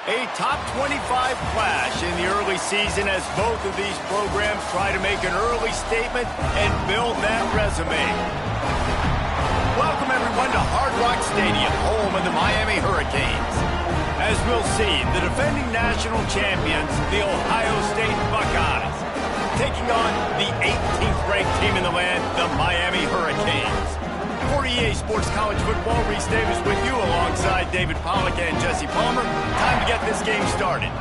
A top 25 clash in the early season as both of these programs try to make an early statement and build that resume. Welcome, everyone, to Hard Rock Stadium, home of the Miami Hurricanes. As we'll see, the defending national champions, the Ohio State Buckeyes, taking on the 18th-ranked team in the land, the Miami Hurricanes. For EA Sports College Football, Reese Davis with you alongside David Pollack and Jesse Palmer. Time to get this game started.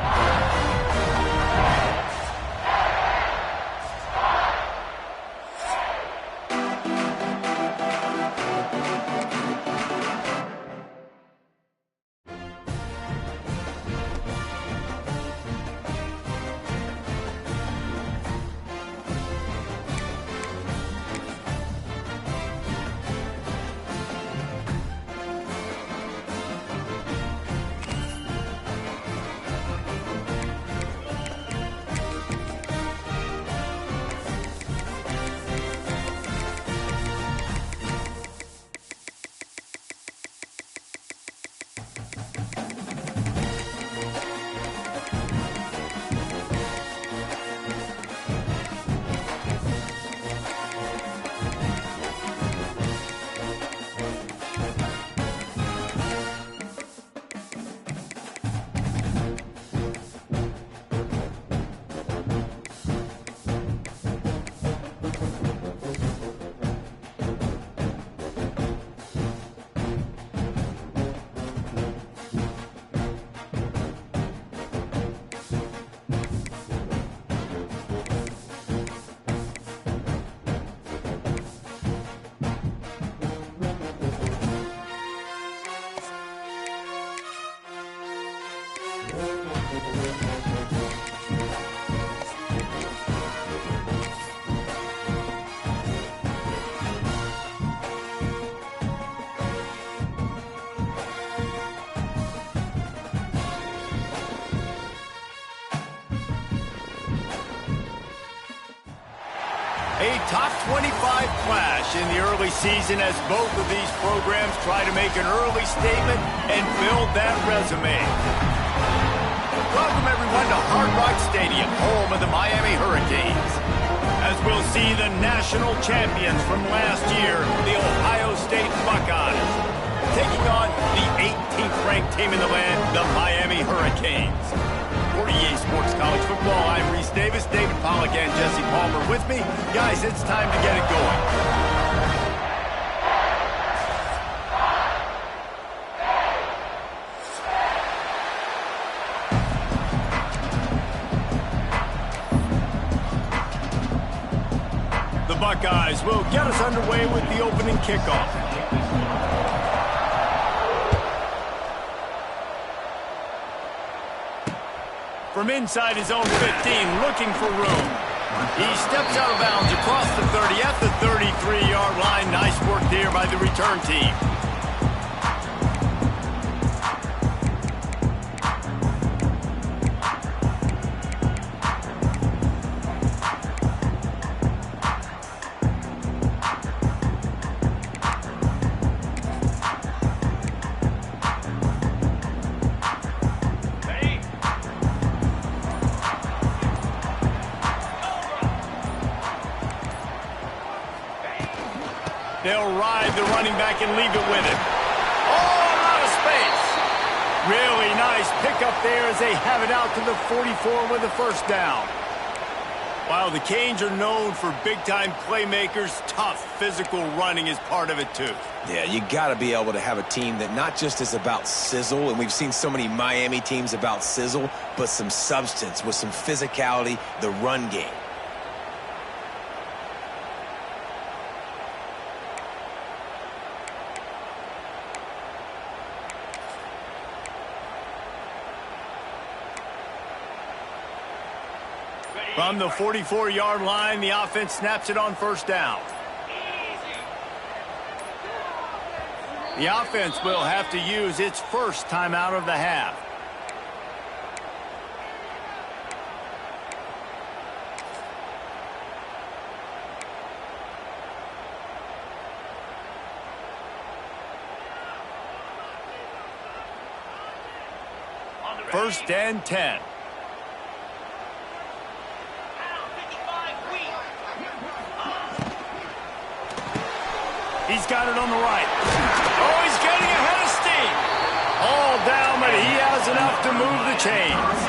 A top 25 clash in the early season as both of these programs try to make an early statement and build that resume. Welcome, everyone, to Hard Rock Stadium, home of the Miami Hurricanes. As we'll see the national champions from last year, the Ohio State Buckeyes, taking on the 18th ranked team in the land, the Miami Hurricanes. For EA Sports College Football, I'm Reese Davis, David Pollack, and Jesse Palmer with me. Guys, it's time to get it going. The Buckeyes will get us underway with the opening kickoff. From inside his own 15, looking for room. He steps out of bounds across the 30 at the 33-yard line. Nice work there by the return team. They'll ride the running back and leave it with him. Oh, out of space. Really nice pickup there as they have it out to the 44 with a first down. While the Canes are known for big-time playmakers, tough physical running is part of it too. Yeah, you got to be able to have a team that not just is about sizzle, and we've seen so many Miami teams about sizzle, but some substance with some physicality, the run game. From the 44-yard line, the offense snaps it on first down. The offense will have to use its first timeout of the half. First and 10. He's got it on the right. Oh, he's getting ahead of steam. All down, but he has enough to move the chains.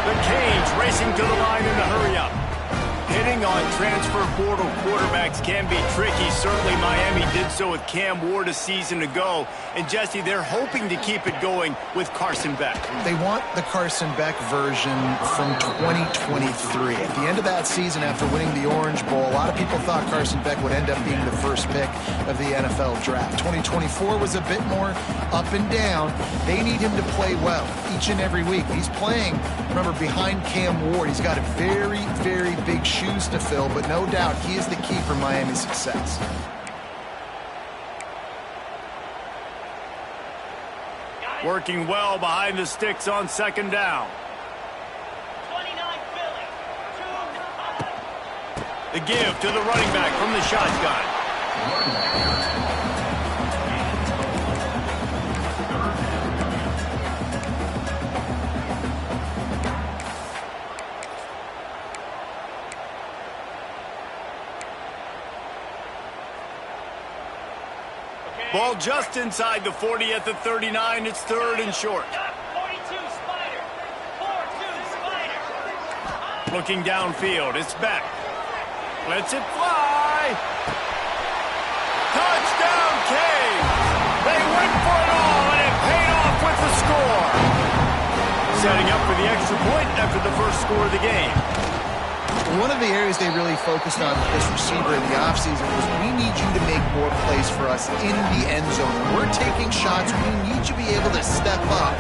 The Canes racing to the line in a hurry-up. Hitting on transfer portal quarterbacks can be tricky. Certainly Miami did so with Cam Ward a season ago. And Jesse, they're hoping to keep it going with Carson Beck. They want the Carson Beck version from 2023. At the end of that season, after winning the Orange Bowl, a lot of people thought Carson Beck would end up being the first pick of the NFL draft. 2024 was a bit more up and down. They need him to play well each and every week. He's playing, remember, behind Cam Ward. He's got a very, very big shoes to fill, but no doubt he is the key for Miami's success. Working well behind the sticks on second down. 29 Philly. The give to the running back from the shotgun. Ball just inside the 40 at the 39. It's third and short. 42 Spider. 4-2 Spider. Looking downfield. It's back. Lets it fly. Touchdown, Canes. They went for it all, and it paid off with the score. Setting up for the extra point after the first score of the game. One of the areas they really focused on with this receiver in the offseason was we need you to make more plays for us in the end zone. When we're taking shots, we need you to be able to step up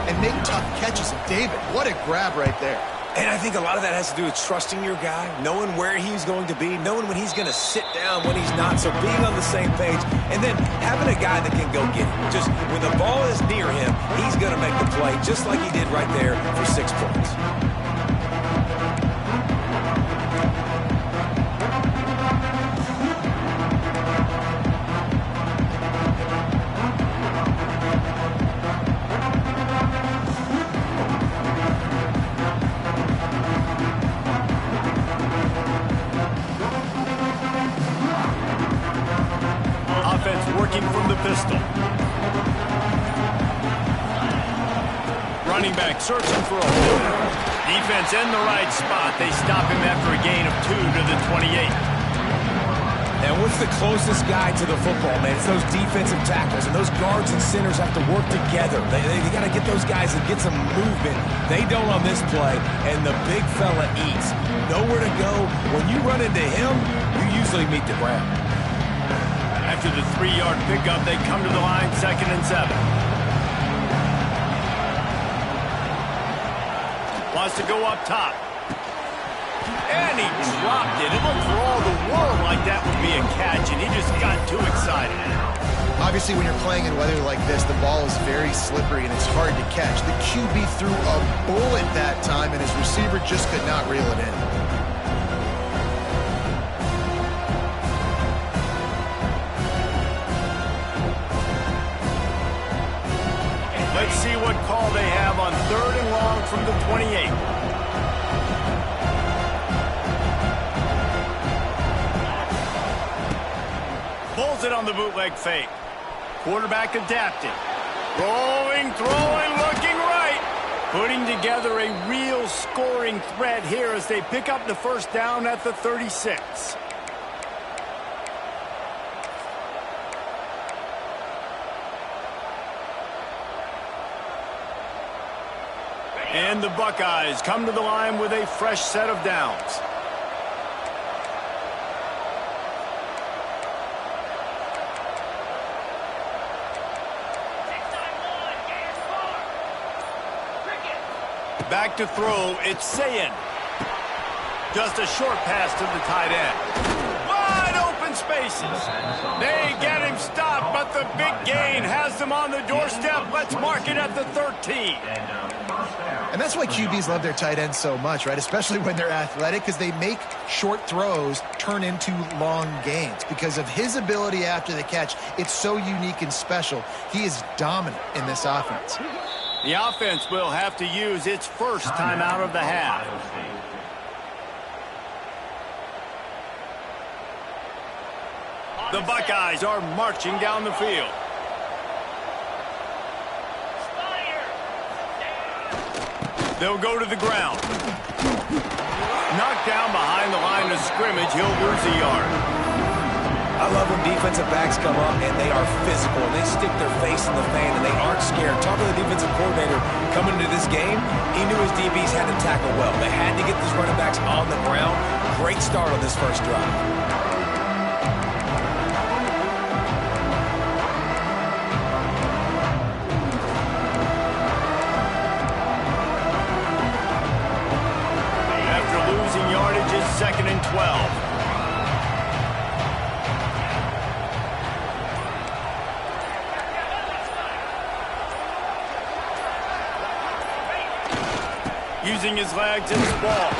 and make tough catches. And David, what a grab right there. And I think a lot of that has to do with trusting your guy, knowing where he's going to be, knowing when he's going to sit down, when he's not, so being on the same page, and then having a guy that can go get it. Just when the ball is near him, he's going to make the play just like he did right there for 6 points. looking from the pistol. Running back searching for a hole. Defense in the right spot. They stop him after a gain of 2 to the 28. And what's the closest guy to the football, man? It's those defensive tackles, and those guards and centers have to work together. They got to get those guys and get some movement. They don't on this play, and the big fella eats. Nowhere to go. When you run into him, you usually meet the ground. After the 3-yard pickup, they come to the line, 2nd and 7. Wants to go up top. And he dropped it. It looked for all the world like that would be a catch, and he just got too excited. Obviously, when you're playing in weather like this, the ball is very slippery and it's hard to catch. The QB threw a bullet that time, and his receiver just could not reel it in. Let's see what call they have on 3rd and long from the 28. Pulls it on the bootleg fake. Quarterback adapted. Rolling, throwing, looking right. Putting together a real scoring threat here as they pick up the first down at the 36. And the Buckeyes come to the line with a fresh set of downs. Back to throw, it's Sayin. Just a short pass to the tight end. Wide open spaces. They get him stopped, but the big gain has them on the doorstep. Let's mark it at the 13. And that's why QBs love their tight ends so much, right? Especially when they're athletic, because they make short throws turn into long gains. Because of his ability after the catch, it's so unique and special. He is dominant in this offense. The offense will have to use its first timeout of the half. The Buckeyes are marching down the field. They'll go to the ground. Knocked down behind the line of scrimmage, he'll lose a yard. I love when defensive backs come up and they are physical and they stick their face in the fan and they aren't scared. Talk to the defensive coordinator coming into this game. He knew his DBs had to tackle well. They had to get these running backs on the ground. Great start on this first drive. After losing yardage, it's 2nd and 12. Using his legs, it's ball.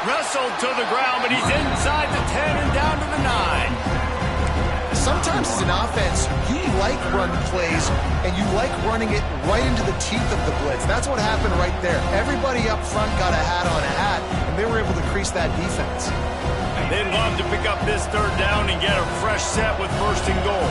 Wrestled to the ground, but he's inside the 10 and down to the 9. Sometimes as an offense, you like run plays, and you like running it right into the teeth of the blitz. That's what happened right there. Everybody up front got a hat on a hat, and they were able to crease that defense. They'd love to pick up this 3rd down and get a fresh set with 1st and goal.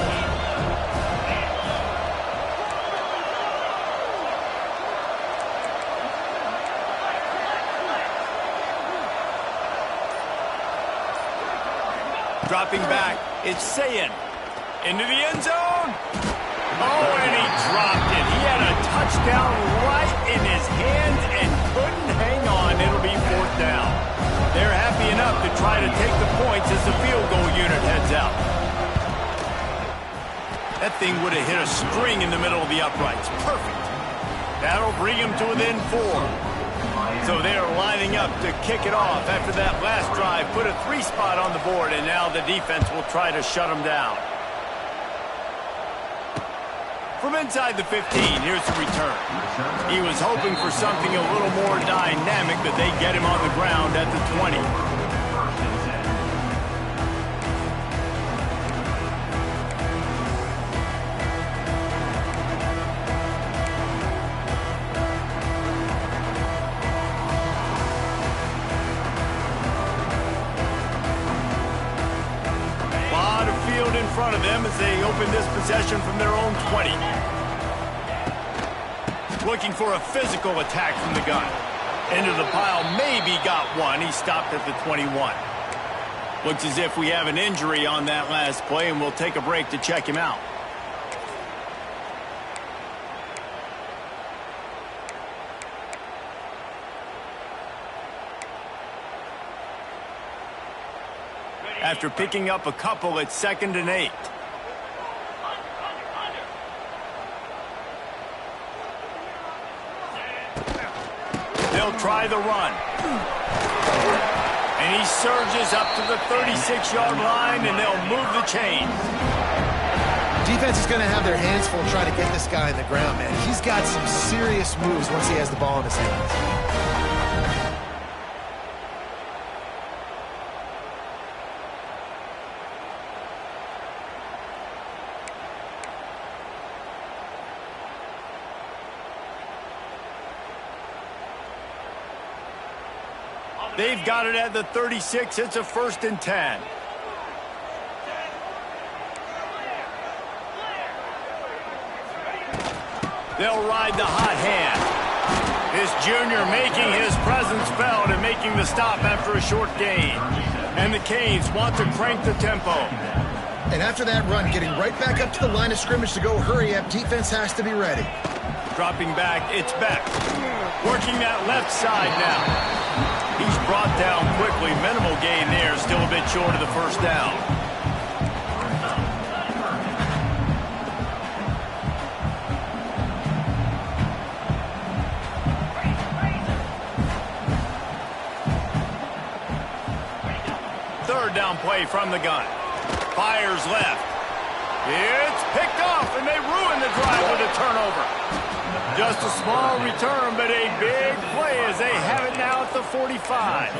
Dropping back, it's Sayin. Into the end zone. Oh, and he dropped it. He had a touchdown right in his hands and couldn't hang on. It'll be 4th down. They're happy enough to try to take the points as the field goal unit heads out. That thing would have hit a string in the middle of the uprights. Perfect. That'll bring him to within 4. So they're lining up to kick it off after that last drive. Put a 3 spot on the board, and now the defense will try to shut them down. From inside the 15, here's the return. He was hoping for something a little more dynamic, but they get him on the ground at the 20. In front of of them as they open this possession from their own 20. Looking for a physical attack from the gun. Into the pile, maybe got one. He stopped at the 21. Looks as if we have an injury on that last play, and we'll take a break to check him out. After picking up a couple at 2nd and 8. They'll try the run. And he surges up to the 36-yard line, and they'll move the chains. Defense is going to have their hands full trying to get this guy in the ground, man. He's got some serious moves once he has the ball in his hands. They've got it at the 36. It's a 1st and 10. They'll ride the hot hand. This junior making his presence felt and making the stop after a short gain. And the Canes want to crank the tempo. And after that run, getting right back up to the line of scrimmage to go hurry up, defense has to be ready. Dropping back, it's Beck. Working that left side now. He's brought down quickly. Minimal gain there. Still a bit short of the 1st down. Third down play from the gun. Fires left. It's picked off, and they ruin the drive with a turnover. Just a small return, but a big play as they have it now at the 45.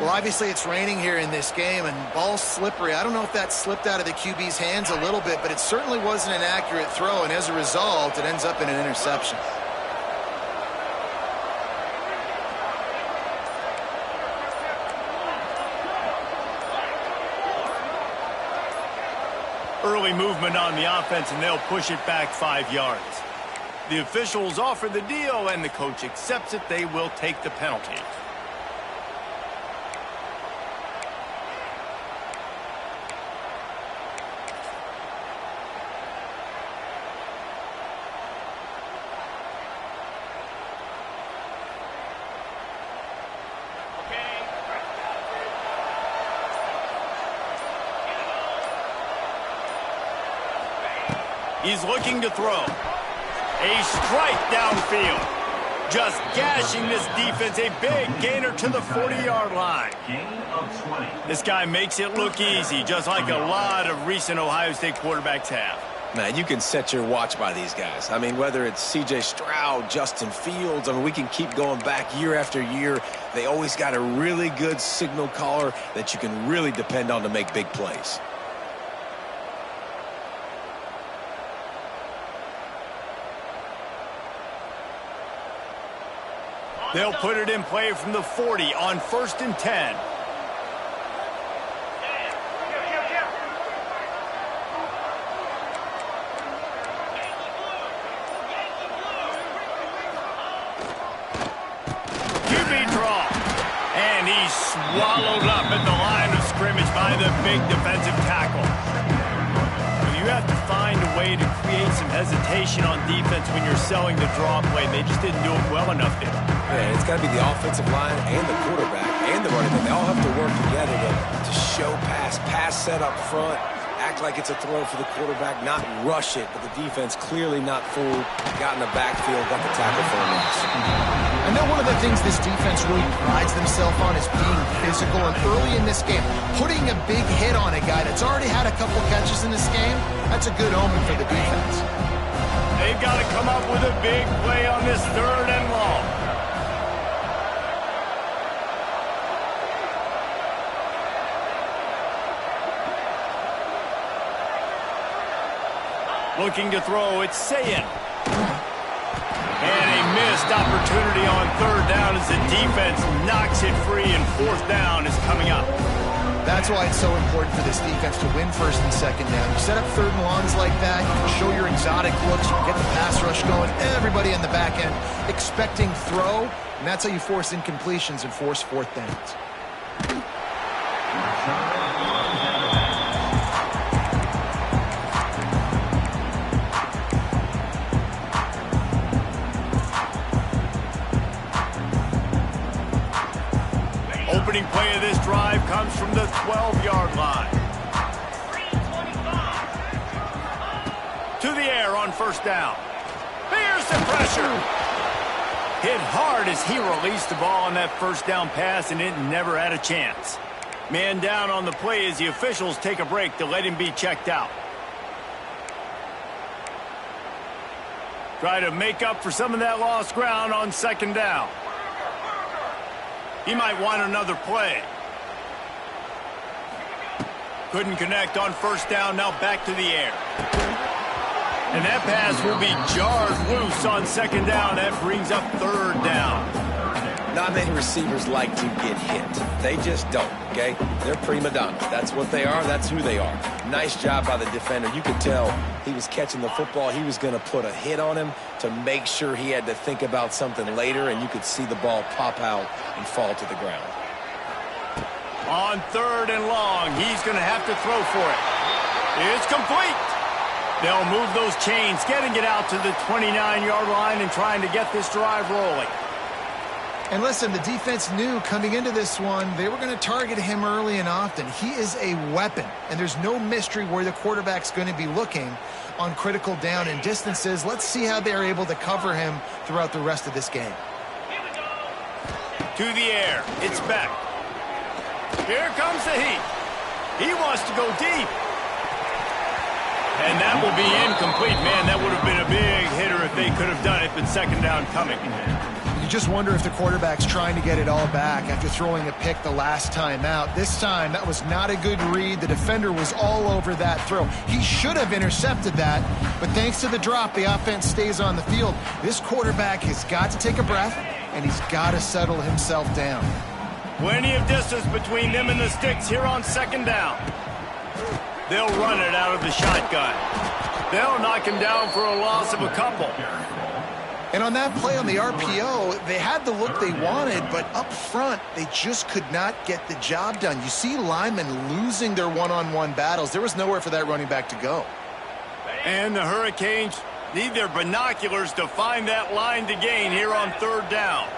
Well, obviously it's raining here in this game, and ball's slippery. I don't know if that slipped out of the QB's hands a little bit, but it certainly wasn't an accurate throw, and as a result, it ends up in an interception. Early movement on the offense, and they'll push it back 5 yards. The officials offer the deal, and the coach accepts it. They will take the penalty. He's looking to throw. A strike downfield. Just gashing this defense. A big gainer to the 40-yard line. This guy makes it look easy, just like a lot of recent Ohio State quarterbacks have. Man, you can set your watch by these guys. I mean, whether it's C.J. Stroud, Justin Fields, I mean, we can keep going back year after year. They always got a really good signal caller that you can really depend on to make big plays. They'll put it in play from the 40 on 1st and 10. QB draw. And he's swallowed up at the line of scrimmage by the big defensive tackle. You have to find a way to create some hesitation on defense when you're selling the draw play. They just didn't do it well enough there. Yeah, it's got to be the offensive line and the quarterback and the running back. They all have to work together to show pass set up front, act like it's a throw for the quarterback, not rush it, but the defense clearly not fooled, got in the backfield, got the tackle for a loss. I know one of the things this defense really prides themselves on is being physical, and early in this game, putting a big hit on a guy that's already had a couple catches in this game, that's a good omen for the defense. They've got to come up with a big play on this 3rd and long. Looking to throw, it's Sayin. And a missed opportunity on 3rd down as the defense knocks it free, and 4th down is coming up. That's why it's so important for this defense to win first and second down. You set up third and longs like that, you can show your exotic looks, you can get the pass rush going, everybody in the back end expecting throw, and that's how you force incompletions and force fourth downs. Opening play of this drive comes from the 12-yard line. 325. To the air on first down. Here's the pressure. Hit hard as he released the ball on that first down pass, and it never had a chance. Man down on the play as the officials take a break to let him be checked out. Try to make up for some of that lost ground on second down. He might want another play. Couldn't connect on first down, now back to the air. And that pass will be jarred loose on second down. That brings up third down. Not many receivers like to get hit. They just don't, okay? They're prima donnas. That's what they are. That's who they are. Nice job by the defender. You could tell he was catching the football. He was going to put a hit on him to make sure he had to think about something later, and you could see the ball pop out and fall to the ground. On third and long, he's going to have to throw for it. It's complete. They'll move those chains, getting it out to the 29-yard line and trying to get this drive rolling. And listen, the defense knew coming into this one, they were going to target him early and often. He is a weapon, and there's no mystery where the quarterback's going to be looking on critical down and distances. Let's see how they're able to cover him throughout the rest of this game. Here we go. To the air, it's back. Here comes the heat. He wants to go deep. And that will be incomplete. Man, that would have been a big hitter if they could have done it, but second down coming. You just wonder if the quarterback's trying to get it all back after throwing a pick the last time out. This time, that was not a good read. The defender was all over that throw. He should have intercepted that, but thanks to the drop, the offense stays on the field. This quarterback has got to take a breath, and he's got to settle himself down. Plenty of distance between them and the sticks here on second down. They'll run it out of the shotgun. They'll knock him down for a loss of a couple. And on that play on the RPO, they had the look they wanted, but up front, they just could not get the job done. You see linemen losing their one-on-one battles. There was nowhere for that running back to go. And the Hurricanes need their binoculars to find that line to gain here on third down.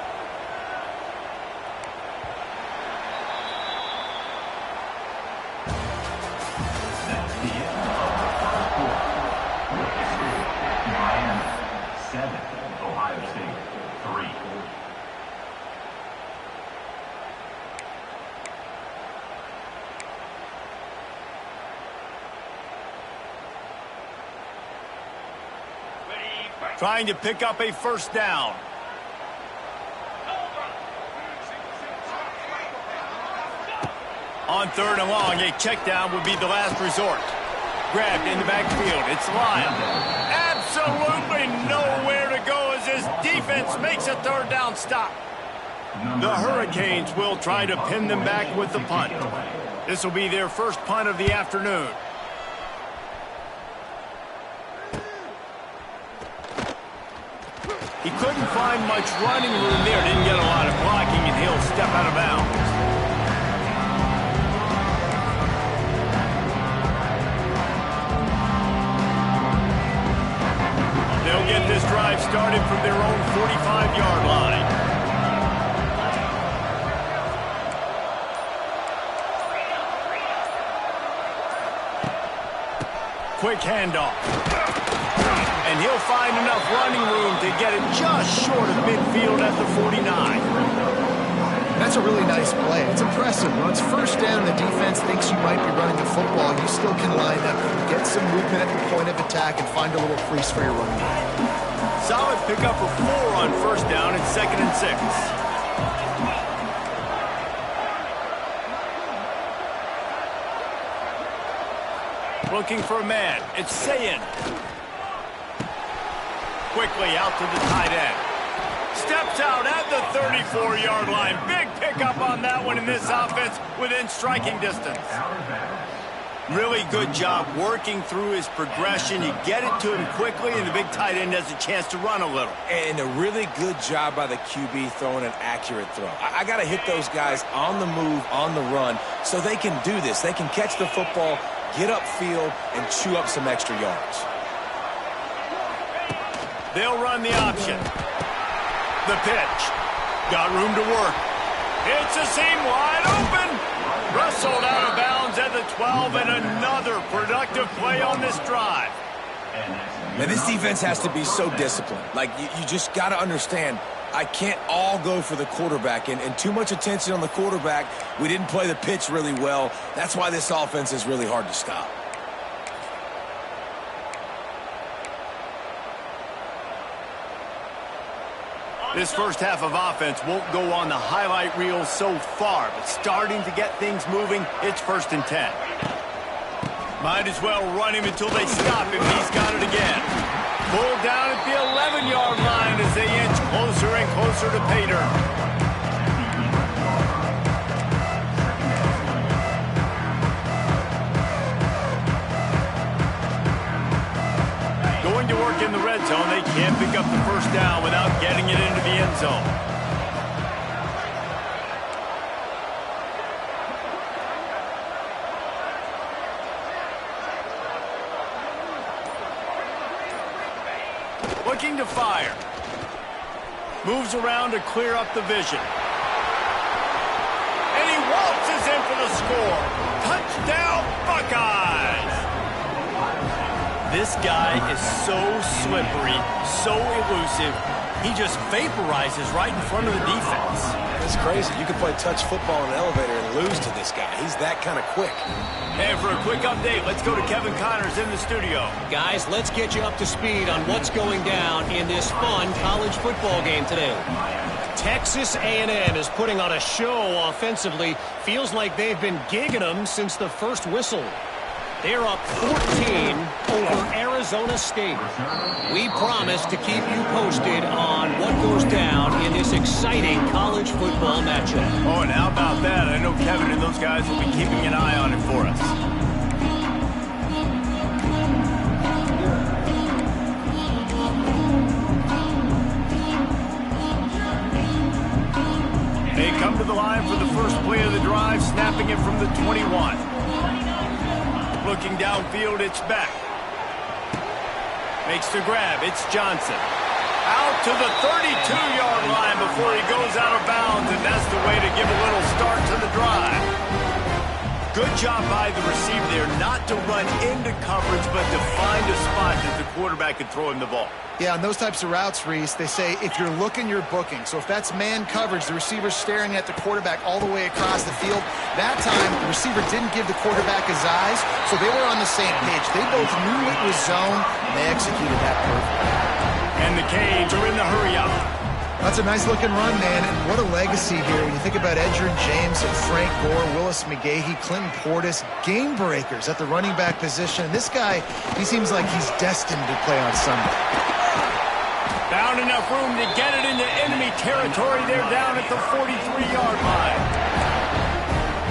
Trying to pick up a first down. On third and long, a check down would be the last resort. Grabbed in the backfield. It's Lyle. Absolutely nowhere to go as his defense makes a third down stop. The Hurricanes will try to pin them back with the punt. This will be their first punt of the afternoon. He couldn't find much running room there. Didn't get a lot of blocking, and he'll step out of bounds. They'll get this drive started from their own 45-yard line. Quick handoff. And he'll find enough running room to get it just short of midfield at the 49. That's a really nice play. It's impressive. When it's first down, the defense thinks you might be running the football. You still can line up, get some movement at the point of attack, and find a little crease for your running back. Solid pickup of 4 on first down and 2nd and 6. Looking for a man. It's Sayin. Quickly out to the tight end. Steps out at the 34-yard line. Big pick up on that one in this offense within striking distance. Really good job working through his progression. You get it to him quickly, and the big tight end has a chance to run a little. And a really good job by the QB throwing an accurate throw. I got to hit those guys on the move, on the run, so they can do this. They can catch the football, get upfield, and chew up some extra yards. They'll run the option. The pitch. Got room to work. It's a seam wide open. Wrestled out of bounds at the 12, and another productive play on this drive. Now, this defense has to be so disciplined. Like, you just got to understand, I can't all go for the quarterback, and too much attention on the quarterback. We didn't play the pitch really well. That's why this offense is really hard to stop. This first half of offense won't go on the highlight reel so far, but starting to get things moving, it's 1st and 10. Might as well run him until they stop him. He's got it again. Pulled down at the 11-yard line as they inch closer and closer to pay dirt. Going to work in the red zone. They can't pick up the first down without getting it into the end zone. Looking to fire. Moves around to clear up the vision. And he waltzes in for the score. Touchdown, Buckeyes! This guy is so slippery, so elusive. He just vaporizes right in front of the defense. It's crazy. You can play touch football in an elevator and lose to this guy. He's that kind of quick. And for a quick update, let's go to Kevin Connors in the studio. Guys, let's get you up to speed on what's going down in this fun college football game today. Texas A&M is putting on a show offensively. Feels like they've been gigging them since the first whistle. They're up 14 over Arizona State. We promise to keep you posted on what goes down in this exciting college football matchup. Oh, and how about that? I know Kevin and those guys will be keeping an eye on it for us. They come to the line for the first play of the drive, snapping it from the 21. Looking downfield, it's Beck. Makes the grab, it's Johnson. Out to the 32-yard line before he goes out of bounds, and that's the way to give a little start to the drive. Good job by the receiver there, not to run into coverage, but to find a spot that the quarterback could throw him the ball. Yeah, on those types of routes, Reese, they say if you're looking, you're booking. So if that's man coverage, the receiver's staring at the quarterback all the way across the field. That time, the receiver didn't give the quarterback his eyes, so they were on the same page. They both knew it was zone, and they executed that perfectly. And the Canes are in the hurry-up. That's a nice-looking run, man, and what a legacy here. When you think about Edgerrin James and Frank Gore, Willis McGahee, Clinton Portis, game breakers at the running back position. This guy, he seems like he's destined to play on Sunday. Found enough room to get it into enemy territory. They're down at the 43-yard line.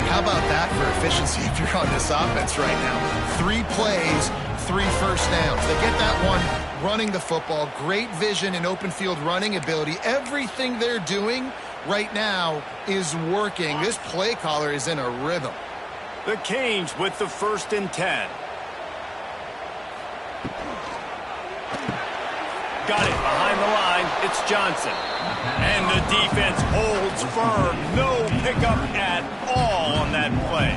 How about that for efficiency if you're on this offense right now? 3 plays, 3 first downs. They get that one running the football. Great vision and open field running ability. Everything they're doing right now is working. This play caller is in a rhythm. The Canes with the 1st and 10. Got it behind the line. It's Johnson. And the defense holds firm. No pickup at all on that play.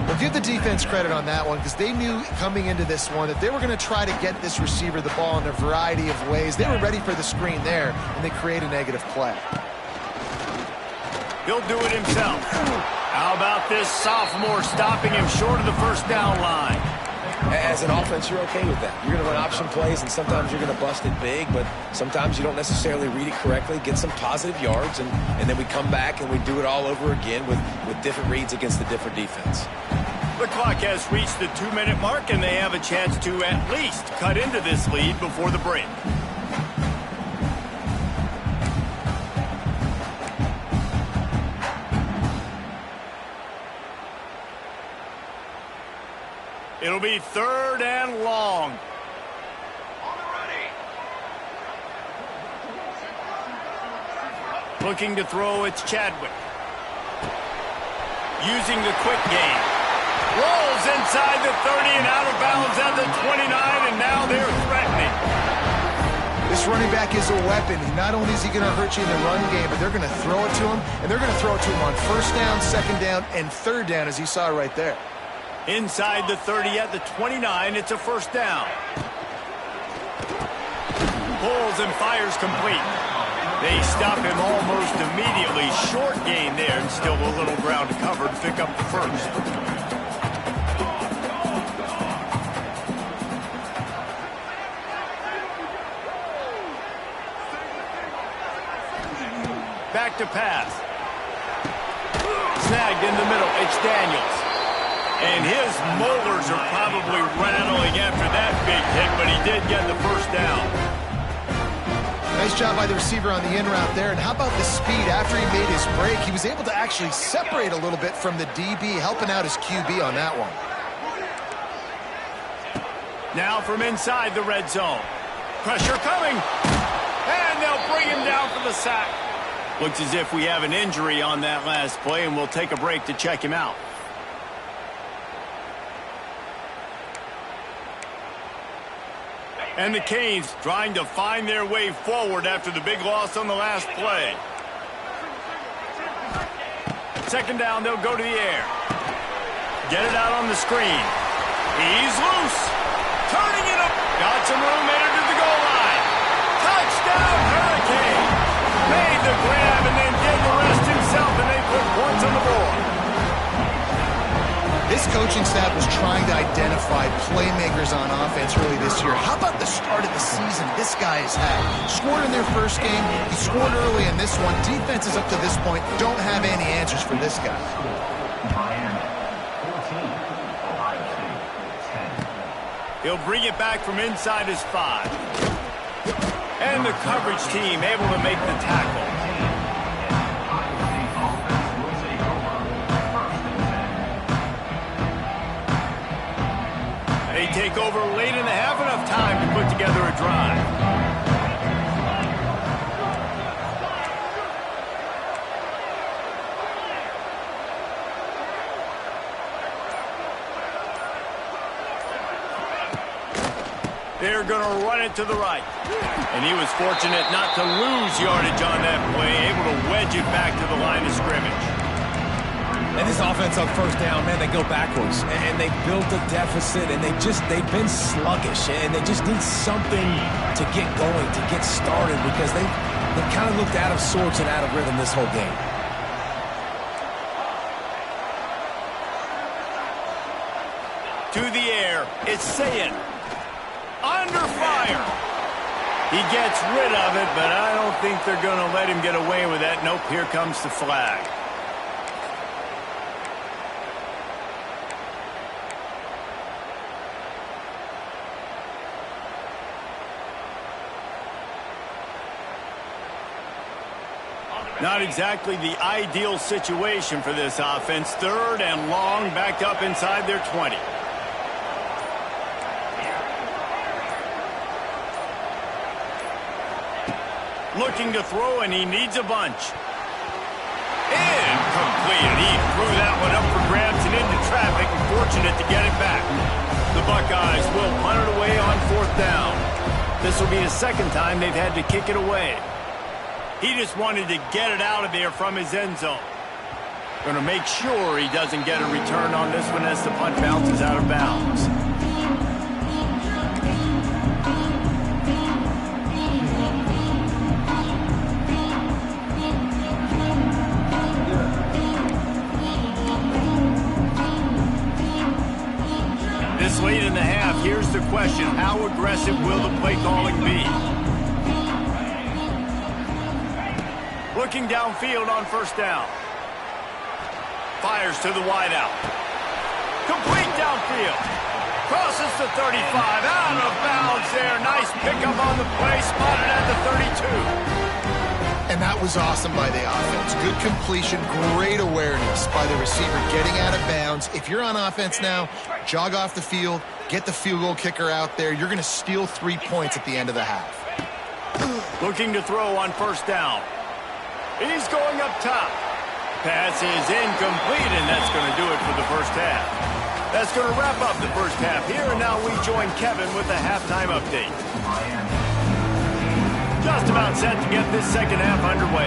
Well, give the defense credit on that one because they knew coming into this one that they were going to try to get this receiver the ball in a variety of ways. They were ready for the screen there, and they create a negative play. He'll do it himself. How about this sophomore stopping him short of the first down line? As an offense, you're okay with that. You're going to run option plays, and sometimes you're going to bust it big, but sometimes you don't necessarily read it correctly, get some positive yards, and then we come back and we do it all over again with different reads against the different defense. The clock has reached the 2-minute mark, and they have a chance to at least cut into this lead before the break. It'll be 3rd and long. Looking to throw, it's Chadwick. Using the quick game. Rolls inside the 30 and out of bounds at the 29, and now they're threatening. This running back is a weapon. Not only is he going to hurt you in the run game, but they're going to throw it to him, and they're going to throw it to him on 1st down, 2nd down, and 3rd down, as you saw right there. Inside the 30 at the 29, it's a 1st down. Pulls and fires complete. They stop him almost immediately. Short gain there, and still a little ground to cover to pick up the 1st. Back to pass. Snagged in the middle. It's Daniels. And his molars are probably rattling after that big hit, but he did get the 1st down. Nice job by the receiver on the in route there. And how about the speed after he made his break? He was able to actually separate a little bit from the DB, helping out his QB on that one. Now from inside the red zone. Pressure coming. And they'll bring him down for the sack. Looks as if we have an injury on that last play, and we'll take a break to check him out. And the Canes trying to find their way forward after the big loss on the last play. 2nd down, they'll go to the air. Get it out on the screen. He's loose. Turning it up. Got some room, made it to the goal line. Touchdown, Hurricane. Made the grab and then did the rest himself, and they put points on the board. This coaching staff was trying to identify playmakers on offense early this year. How about the start of the season this guy has had? Scored in their first game. He scored early in this one. Defenses up to this point don't have any answers for this guy. He'll bring it back from inside his 5. And the coverage team able to make the tackle. They take over late in the half, enough time to put together a drive. They're going to run it to the right. And he was fortunate not to lose yardage on that play, able to wedge it back to the line of scrimmage. And this offense on 1st down, man, they go backwards. And they built a deficit, and they've been sluggish. And they just need something to get going, to get started, because they've kind of looked out of sorts and out of rhythm this whole game. To the air, it's Sayin. Under fire. He gets rid of it, but I don't think they're going to let him get away with that. Nope, here comes the flag. Not exactly the ideal situation for this offense. 3rd and long, backed up inside their 20. Looking to throw, and he needs a bunch. Incomplete. He threw that one up for grabs and into traffic, and fortunate to get it back. The Buckeyes will punt it away on 4th down. This will be the 2nd time they've had to kick it away. He just wanted to get it out of there from his end zone. Going to make sure he doesn't get a return on this one as the punt bounces out of bounds. This late in the half, here's the question. How aggressive will the play calling be? Looking downfield on 1st down. Fires to the wideout. Complete downfield. Crosses the 35. Out of bounds there. Nice pickup on the play. Spotted at the 32. And that was awesome by the offense. Good completion, great awareness by the receiver getting out of bounds. If you're on offense now, jog off the field, get the field goal kicker out there. You're going to steal 3 points at the end of the half. Looking to throw on first down. He's going up top. Pass is incomplete, and that's going to do it for the first half. That's going to wrap up the first half here, and now we join Kevin with the halftime update. Just about set to get this second half underway.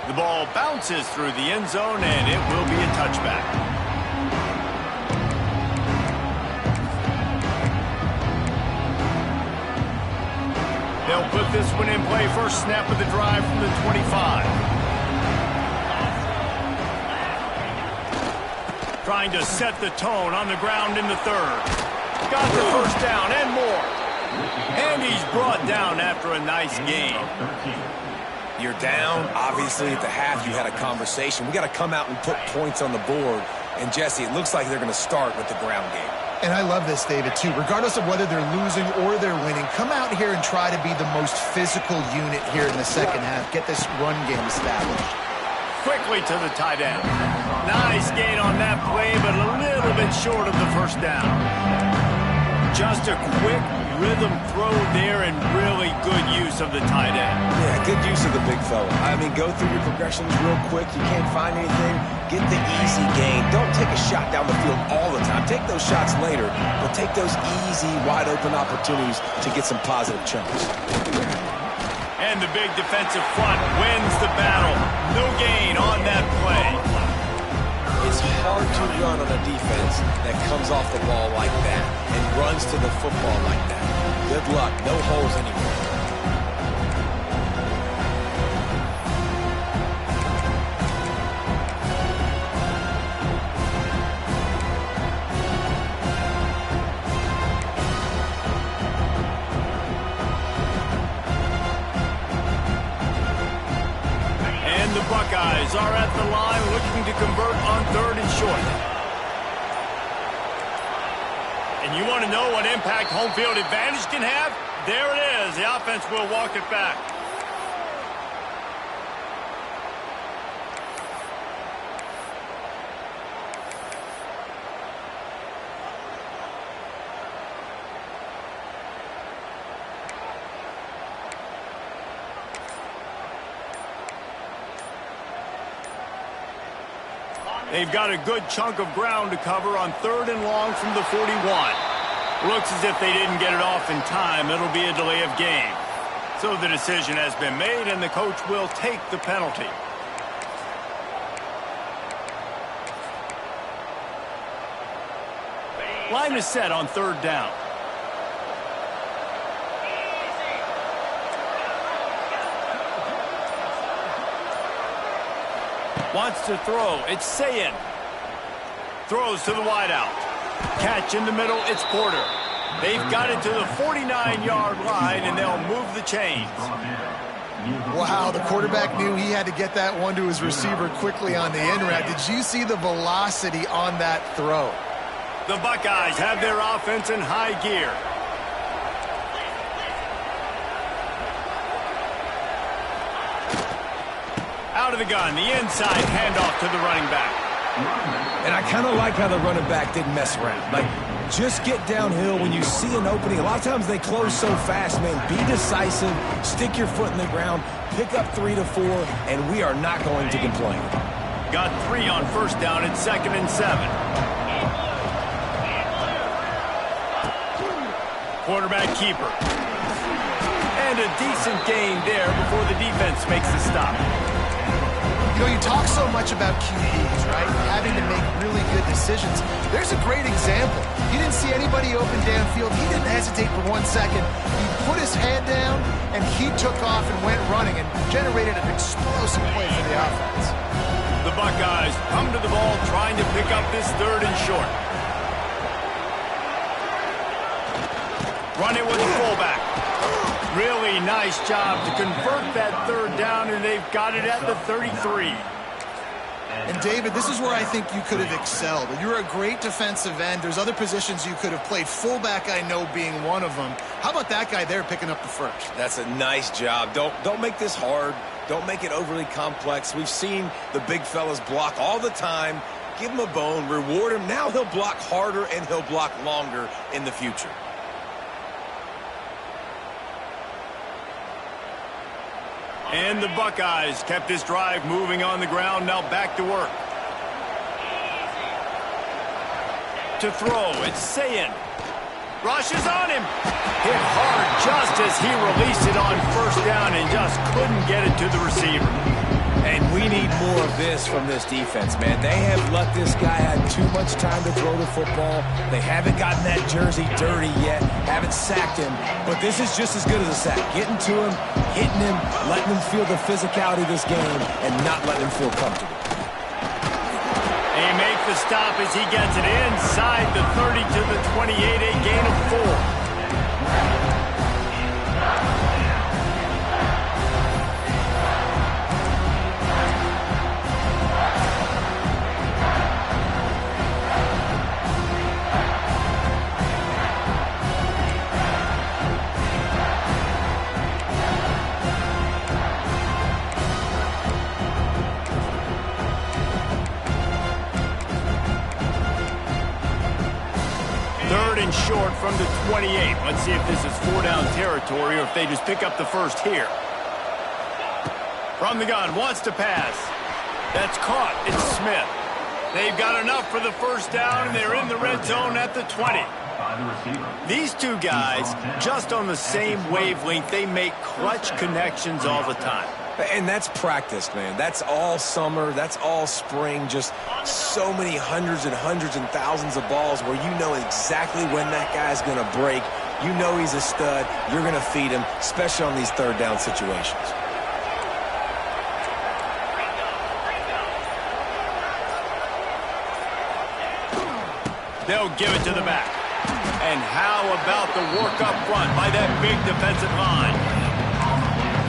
The ball bounces through the end zone, and it will be a touchback. They'll put this one in play. First snap of the drive from the 25. Trying to set the tone on the ground in the third. Got the first down and more. And he's brought down after a nice gain. You're down. Obviously, at the half, you had a conversation. We got to come out and put points on the board. And, Jesse, it looks like they're going to start with the ground game. And I love this, David, too. Regardless of whether they're losing or they're winning, come out here and try to be the most physical unit here in the second half. Get this run game established. Quickly to the tight end. Nice gain on that play, but a little bit short of the first down. Just a quick rhythm throw there and really good use of the tight end. Yeah, good use of the big fella. I mean, go through your progressions real quick. You can't find anything. Get the easy gain. Don't take a shot down the field all the time. Take those shots later, but take those easy, wide-open opportunities to get some positive chunks. And the big defensive front wins the battle. No gain on that play. It's hard to run on a defense that comes off the ball like that and runs to the football like that. Good luck. No holes anywhere. The Buckeyes are at the line looking to convert on third and short. And you want to know what impact home field advantage can have? There it is. The offense will walk it back. They've got a good chunk of ground to cover on third and long from the 41. Looks as if they didn't get it off in time. It'll be a delay of game. So the decision has been made, and the coach will take the penalty. Line is set on third down. Wants to throw. It's Sayin. Throws to the wideout. Catch in the middle. It's Porter. They've got it to the 49-yard line, and they'll move the chains. Wow, the quarterback knew he had to get that one to his receiver quickly on the in route. Did you see the velocity on that throw? The Buckeyes have their offense in high gear. Out of the gun, the inside handoff to the running back. And I kind of like how the running back didn't mess around. Like, just get downhill when you see an opening. A lot of times they close so fast, man. Be decisive, stick your foot in the ground, pick up 3 to 4, and we are not going to complain. Got 3 on first down at 2nd and 7. Quarterback keeper. And a decent gain there before the defense makes the stop. You know, you talk so much about QBs, right? Having to make really good decisions. There's a great example. He didn't see anybody open downfield. He didn't hesitate for 1 second. He put his head down, and he took off and went running and generated an explosive play for the offense. The Buckeyes come to the ball trying to pick up this third and short. Run it with the fullback. Really nice job to convert that third down, and they've got it at the 33. And David, this is where I think you could have excelled. You're a great defensive end. There's other positions you could have played. Fullback, I know, being one of them. How about that guy there picking up the first? That's a nice job. Don't make this hard. Don't make it overly complex. We've seen the big fellas block all the time. Give him a bone, reward him. Now he'll block harder and he'll block longer in the future. And the Buckeyes kept this drive moving on the ground. Now back to work. To throw, it's Sayin. Rushes on him. Hit hard just as he released it on first down and just couldn't get it to the receiver. And we need more of this from this defense, man. They have let this guy have too much time to throw the football. They haven't gotten that jersey dirty yet, haven't sacked him. But this is just as good as a sack. Getting to him, hitting him, letting him feel the physicality of this game, and not letting him feel comfortable. He makes the stop as he gets it inside the 30 to the 28, a gain of 4. Short from the 28. Let's see if this is 4-down territory or if they just pick up the first here. From the gun, wants to pass. That's caught. It's Smith. They've got enough for the first down, and they're in the red zone at the 20. These two guys, just on the same wavelength, they make clutch connections all the time. And that's practice, man. That's all summer. That's all spring. Just so many hundreds and thousands of balls where you know exactly when that guy's going to break. You know he's a stud. You're going to feed him, especially on these third down situations. They'll give it to the back. And how about the work up front by that big defensive line?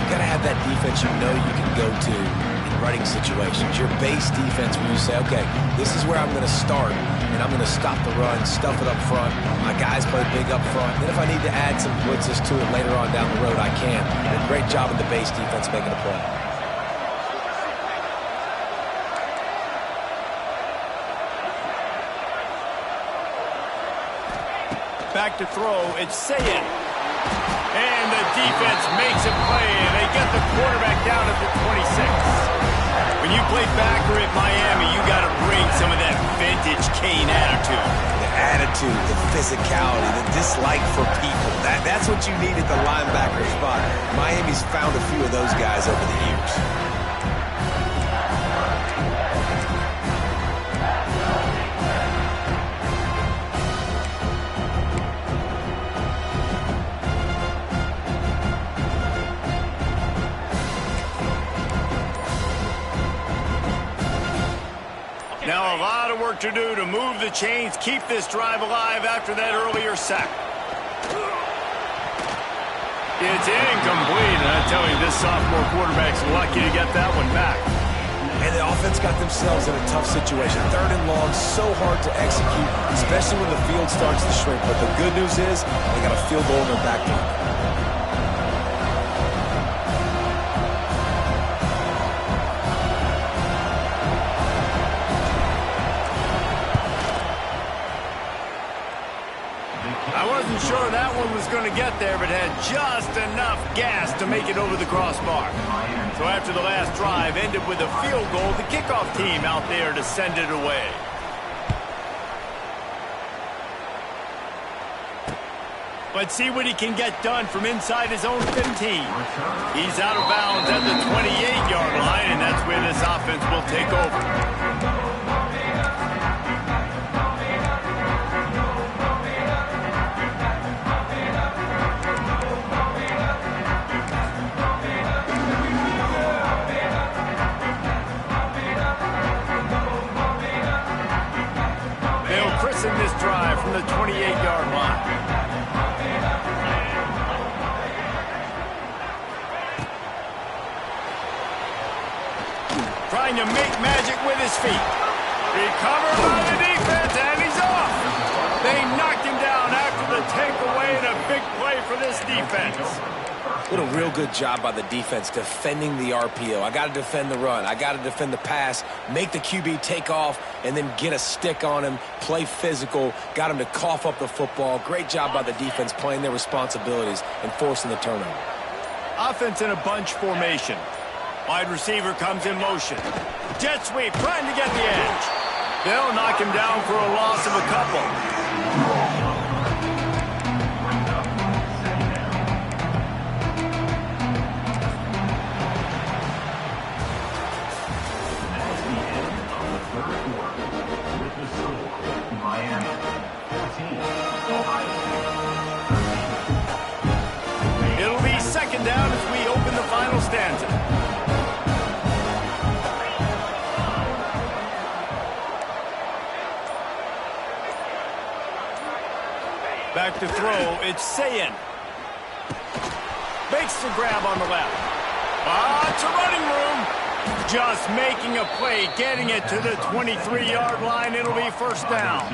You got to have that defense you know you can go to in running situations. Your base defense where you say, okay, this is where I'm going to start, and I'm going to stop the run, stuff it up front. My guys play big up front. Then if I need to add some blitzes to it later on down the road, I can. And great job of the base defense making a play. Back to throw, it's Sayin. And the defense makes a play, and they get the quarterback down at the 26. When you play backer at Miami, you got to bring some of that vintage Kane attitude. The attitude, the physicality, the dislike for people. That's what you need at the linebacker spot. Miami's found a few of those guys over the years. Now a lot of work to do to move the chains, keep this drive alive after that earlier sack. It's incomplete, and I tell you, this sophomore quarterback's lucky to get that one back. And the offense got themselves in a tough situation. Third and long, so hard to execute, especially when the field starts to shrink. But the good news is they got a field goal in their back pocket. Sure that one was going to get there, but had just enough gas to make it over the crossbar. So after the last drive ended with a field goal, the kickoff team out there to send it away. Let's see what he can get done from inside his own 15. He's out of bounds at the 28-yard line, and that's where this offense will take over. This drive from the 28-yard line. trying to make magic with his feet. Recovered by the defense, and he's off. They knocked him down after the takeaway, and a big play for this defense. What a real good job by the defense defending the RPO. I got to defend the run. I got to defend the pass, make the QB take off, and then get a stick on him, play physical, got him to cough up the football. Great job by the defense playing their responsibilities and forcing the turnover. Offense in a bunch formation. Wide receiver comes in motion. Jet sweep, trying to get the edge. They'll knock him down for a loss of a couple. It'll be second down as we open the final stanza. Back to throw, it's Sayin. Makes the grab on the left. It's a running room. Just making a play, getting it to the 23-yard line. It'll be first down.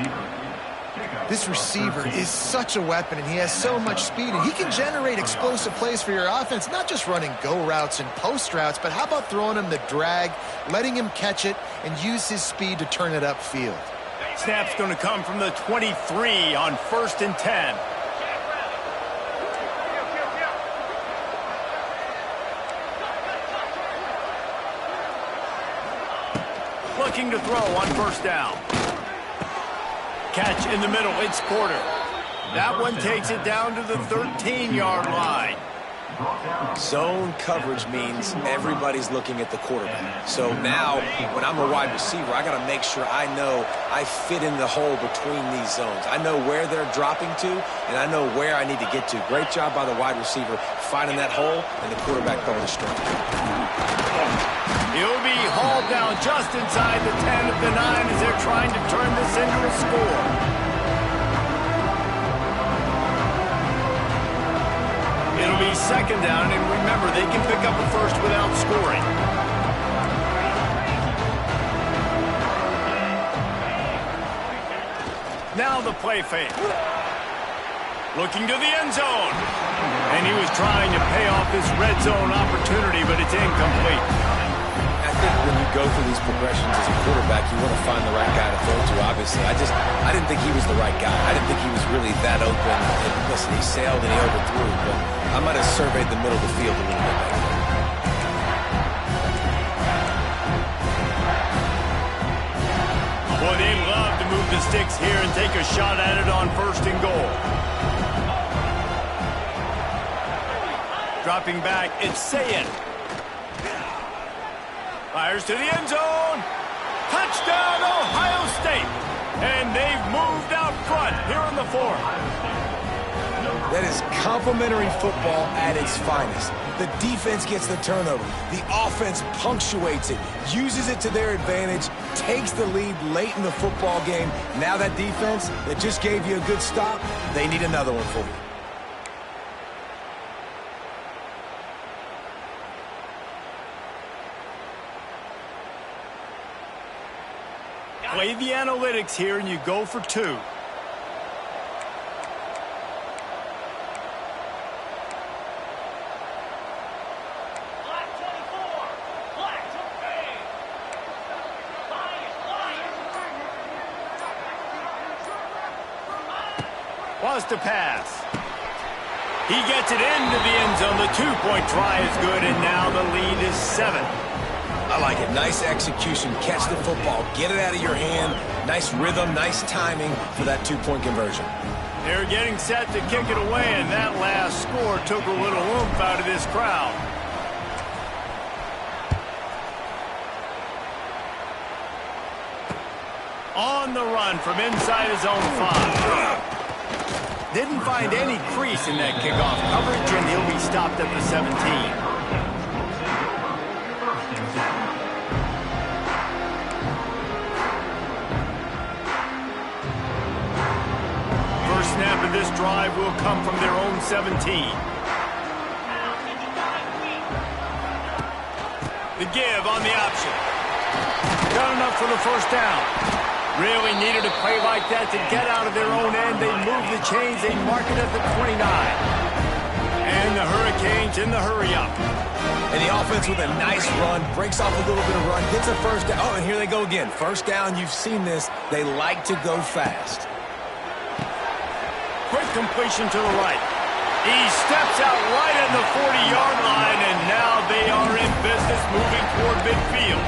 This receiver is such a weapon, and he has so much speed, and he can generate explosive plays for your offense, not just running go routes and post routes, but how about throwing him the drag, letting him catch it, and use his speed to turn it upfield. Snap's going to come from the 23 on 1st and 10. Looking to throw on first down. Catch in the middle, it's Porter. That one takes it down to the 13-yard line. Zone coverage means everybody's looking at the quarterback. So now, when I'm a wide receiver, I got to make sure I know I fit in the hole between these zones. I know where they're dropping to, and I know where I need to get to. Great job by the wide receiver finding that hole, and the quarterback going straight. He'll be hauled down just inside the 10 of the 9 as they're trying to turn this into a score. It'll be second down, and remember, they can pick up a first without scoring. Now the play fake. Looking to the end zone. And he was trying to pay off this red zone opportunity, but it's incomplete. I think when you go through these progressions as a quarterback, you want to find the right guy to throw to, obviously. I didn't think he was the right guy. I didn't think he was really that open. And listen, he sailed and he overthrew, but I might have surveyed the middle of the field a little bit better. Boy, they love to move the sticks here and take a shot at it on 1st and goal. Dropping back, it's Sayin. Fires to the end zone. Touchdown, Ohio State. And they've moved out front here on the 4th. That is complimentary football at its finest. The defense gets the turnover. The offense punctuates it, uses it to their advantage, takes the lead late in the football game. Now that defense that just gave you a good stop, they need another one for you. Play the analytics here, and you go for 2. Wants to pass. He gets it into the end zone. The 2-point try is good, and now the lead is 7. I like it. Nice execution. Catch the football. Get it out of your hand. Nice rhythm, nice timing for that 2-point conversion. They're getting set to kick it away, and that last score took a little oomph out of this crowd. On the run from inside his own 5. Didn't find any crease in that kickoff coverage, and he'll be stopped at the 17. First snap of this drive will come from their own 17. The give on the option. for the first down. Really needed a play like that to get out of their own end. They move the chains. They mark it at the 29. And the Hurricanes in the hurry-up. And the offense with a nice run, breaks off a little bit of run, gets a first down. Oh, and here they go again. First down, you've seen this. They like to go fast. Quick completion to the right. He steps out right at the 40-yard line, and now they are in business moving toward midfield.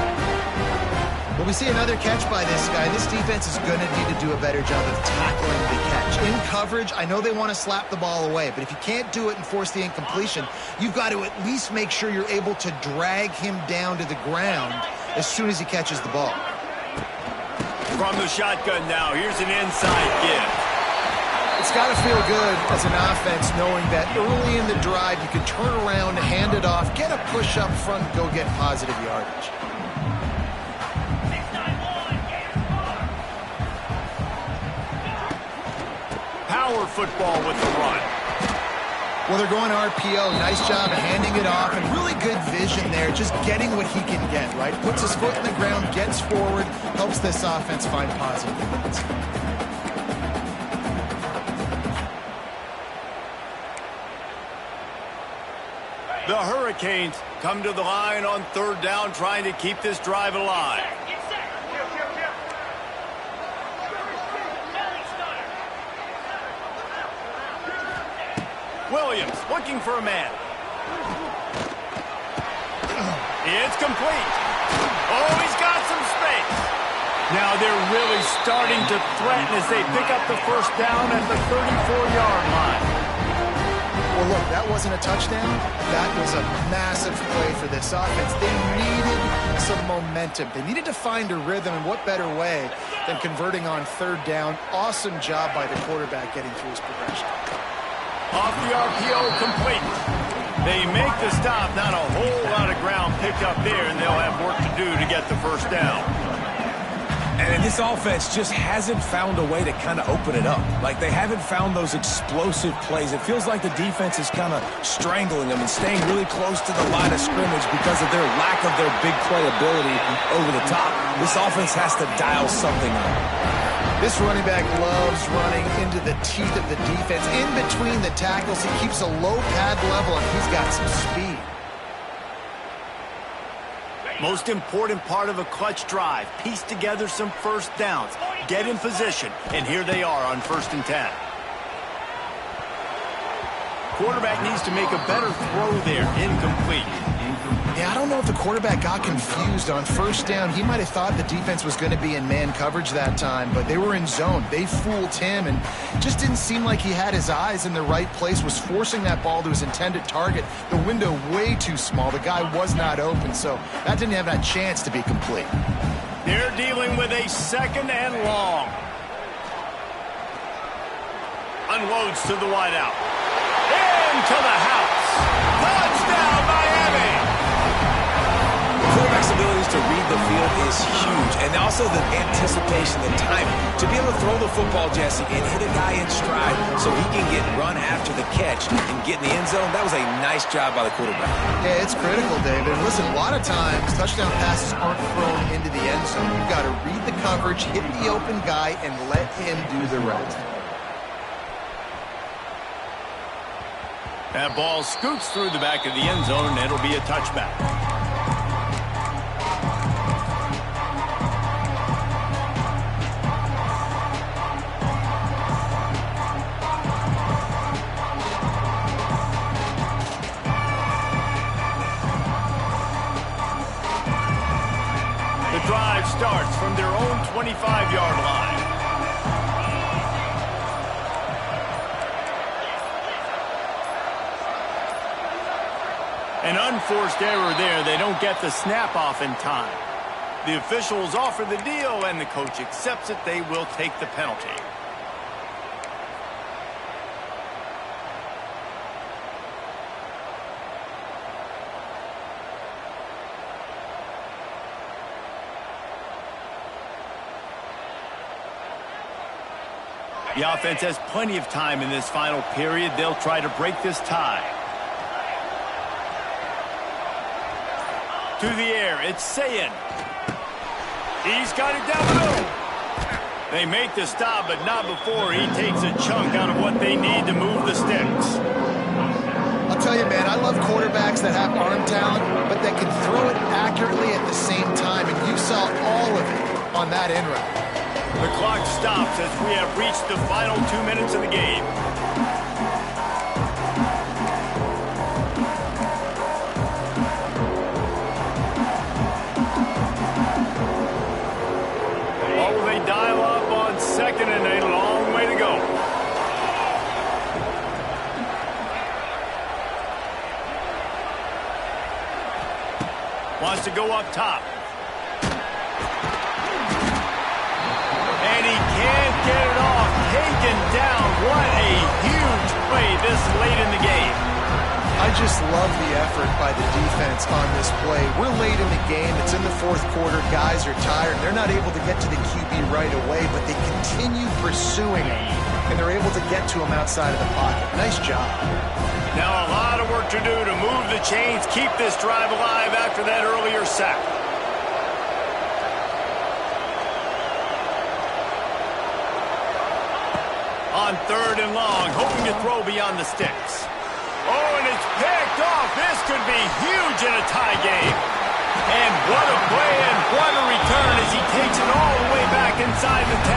Well, we see another catch by this guy. This defense is going to need to do a better job of tackling the catch. In coverage, I know they want to slap the ball away, but if you can't do it and force the incompletion, you've got to at least make sure you're able to drag him down to the ground as soon as he catches the ball. From the shotgun now, here's an inside give. It's got to feel good as an offense knowing that early in the drive you can turn around, hand it off, get a push up front, and go get positive yardage. Power football with the run. Well, they're going RPO. Nice job of handing it off, and really good vision there, just getting what he can get, right? Puts his foot in the ground, gets forward, helps this offense find positive points. The Hurricanes come to the line on third down, trying to keep this drive alive. Williams looking for a man. It's complete. Oh, he's got some space. Now they're really starting to threaten as they pick up the first down at the 34-yard line. Well, look, that wasn't a touchdown. That was a massive play for this offense. They needed some momentum. They needed to find a rhythm, and what better way than converting on third down. Awesome job by the quarterback getting through his progression. Off the RPO, complete. They make the stop. Not a whole lot of ground picked up there, and they'll have work to do to get the first down. And this offense just hasn't found a way to kind of open it up. Like, they haven't found those explosive plays. It feels like the defense is kind of strangling them and staying really close to the line of scrimmage because of their lack of their big play ability over the top. This offense has to dial something up. This running back loves running into the teeth of the defense. In between the tackles, he keeps a low pad level, and he's got some speed. Most important part of a clutch drive, piece together some first downs, get in position, and here they are on 1st and 10. Quarterback needs to make a better throw there, incomplete. Yeah, I don't know if the quarterback got confused on first down. He might have thought the defense was going to be in man coverage that time, but they were in zone. They fooled him, and just didn't seem like he had his eyes in the right place, was forcing that ball to his intended target. The window way too small. The guy was not open, so that didn't have that chance to be complete. They're dealing with a second and long. Unloads to the wideout. Into the house. Touchdown, Miami! Quarterback's abilities to read the field is huge, and also the anticipation, the timing. To be able to throw the football, Jesse, and hit a guy in stride so he can get run after the catch and get in the end zone, that was a nice job by the quarterback. Yeah, it's critical, David. Listen, a lot of times, touchdown passes aren't thrown into the end zone. You've got to read the coverage, hit the open guy, and let him do the rest. That ball scoots through the back of the end zone, and it'll be a touchback. The drive starts from their own 25-yard line. An unforced error there. They don't get the snap off in time. The officials offer the deal, and the coach accepts it. They will take the penalty. The offense has plenty of time in this final period. They'll try to break this tie. To the air, it's Sayin. He's got it down the middle. They make the stop, but not before he takes a chunk out of what they need to move the sticks. I'll tell you, man, I love quarterbacks that have arm talent, but that can throw it accurately at the same time, and you saw all of it on that in route. The clock stops as we have reached the final 2 minutes of the game. What will they dial up on second and a long way to go? Wants to go up top. And he can't get it off. Taken down. What a huge play this late in the game. I just love the effort by the defense on this play. We're late in the game. It's in the fourth quarter. Guys are tired. They're not able to get to the QB right away, but they continue pursuing him, and they're able to get to him outside of the pocket. Nice job. Now a lot of work to do to move the chains, keep this drive alive after that earlier sack. On third and long, hoping to throw beyond the sticks. Oh, and it's picked off. This could be huge in a tie game. And what a play and what a return as he takes it all the way back inside the 10.